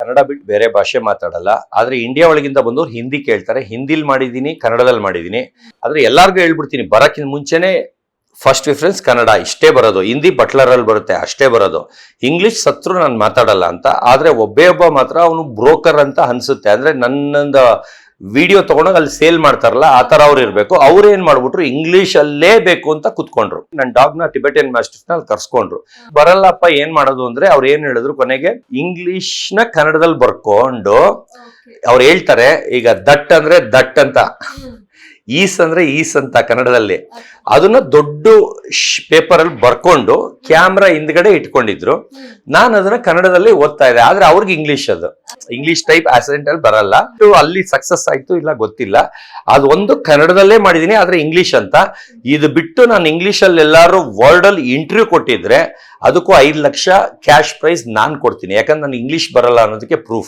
ಕನ್ನಡ ಬಿಟ್ಟು ಬೇರೆ ಭಾಷೆ ಮಾತಾಡಲ್ಲ. ಆದ್ರೆ ಇಂಡಿಯಾ ಒಳಗಿಂದ ಬಂದವ್ರು ಹಿಂದಿ ಕೇಳ್ತಾರೆ. ಹಿಂದಿಲ್ ಮಾಡಿದೀನಿ, ಕನ್ನಡದಲ್ಲಿ ಮಾಡಿದೀನಿ. ಆದ್ರೆ ಎಲ್ಲಾರ್ಗು ಹೇಳ್ಬಿಡ್ತೀನಿ, ಬರಕ್ಕಿಂತ ಮುಂಚೆನೆ ಫಸ್ಟ್ ಪ್ರಿಫರೆನ್ಸ್ ಕನ್ನಡ ಇಷ್ಟೇ ಬರೋದು. ಹಿಂದಿ ಬಟ್ಲರ್ ಅಲ್ಲಿ ಬರುತ್ತೆ ಅಷ್ಟೇ ಬರೋದು. ಇಂಗ್ಲಿಷ್ ಸತ್ರು ನಾನು ಮಾತಾಡಲ್ಲ ಅಂತ. ಆದ್ರೆ ಒಬ್ಬ ಮಾತ್ರ ಅವನು ಬ್ರೋಕರ್ ಅಂತ ಅನ್ಸುತ್ತೆ. ಅಂದ್ರೆ ನನ್ನೊಂದು ವಿಡಿಯೋ ತಗೊಂಡಾಗ ಅಲ್ಲಿ ಸೇಲ್ ಮಾಡ್ತಾರಲ್ಲ ಆ ತರ ಅವ್ರು ಇರ್ಬೇಕು. ಅವ್ರು ಏನ್ ಮಾಡ್ಬಿಟ್ರು, ಇಂಗ್ಲಿಷ್ ಅಲ್ಲೇ ಬೇಕು ಅಂತ ಕುತ್ಕೊಂಡ್ರು. ನನ್ನ ಡಾಗ್ ನ ಟಿಬೆಟಿಯನ್ ಮಾಸ್ಟಿಫ್ ನ ಕರ್ಸ್ಕೊಂಡ್ರು. ಬರಲ್ಲಪ್ಪ ಏನ್ ಮಾಡೋದು ಅಂದ್ರೆ ಅವ್ರು ಏನ್ ಹೇಳಿದ್ರು, ಕೊನೆಗೆ ಇಂಗ್ಲಿಷ್ ನ ಕನ್ನಡದಲ್ಲಿ ಬರ್ಕೊಂಡು ಅವ್ರು ಹೇಳ್ತಾರೆ, ಈಗ ದಟ್ ಅಂದ್ರೆ ದಟ್ ಅಂತ, ಈಸ್ ಅಂದ್ರೆ ಈಸ್ ಅಂತ ಕನ್ನಡದಲ್ಲಿ. ಅದನ್ನ ದೊಡ್ಡ ಪೇಪರ್ ಅಲ್ಲಿ ಬರ್ಕೊಂಡು ಕ್ಯಾಮ್ರಾ ಹಿಂದ್ಗಡೆ ಇಟ್ಕೊಂಡಿದ್ರು. ನಾನು ಅದನ್ನ ಕನ್ನಡದಲ್ಲಿ ಓದ್ತಾ ಇದ್ದೆ. ಆದ್ರೆ ಅವ್ರಿಗೆ ಇಂಗ್ಲಿಷ್, ಅದು ಇಂಗ್ಲಿಷ್ ಟೈಪ್ ಆಕ್ಸೆಂಟ್ ಅಲ್ಲಿ ಬರಲ್ಲ. ಅಲ್ಲಿ ಸಕ್ಸಸ್ ಆಯ್ತು ಇಲ್ಲ ಗೊತ್ತಿಲ್ಲ. ಅದು ಒಂದು ಕನ್ನಡದಲ್ಲೇ ಮಾಡಿದೀನಿ, ಆದ್ರೆ ಇಂಗ್ಲಿಷ್ ಅಂತ. ಇದು ಬಿಟ್ಟು ನಾನು ಇಂಗ್ಲಿಷ್ ಅಲ್ಲಿ ಎಲ್ಲಾರು ವರ್ಲ್ಡ್ ಅಲ್ಲಿ ಇಂಟರ್ವ್ಯೂ ಕೊಟ್ಟಿದ್ರೆ ಅದಕ್ಕೂ 5 ಲಕ್ಷ ಕ್ಯಾಶ್ ಪ್ರೈಸ್ ನಾನ್ ಕೊಡ್ತೀನಿ. ಯಾಕಂದ್ರೆ ನಾನು ಇಂಗ್ಲಿಷ್ ಬರಲ್ಲ ಅನ್ನೋದಕ್ಕೆ ಪ್ರೂಫ್.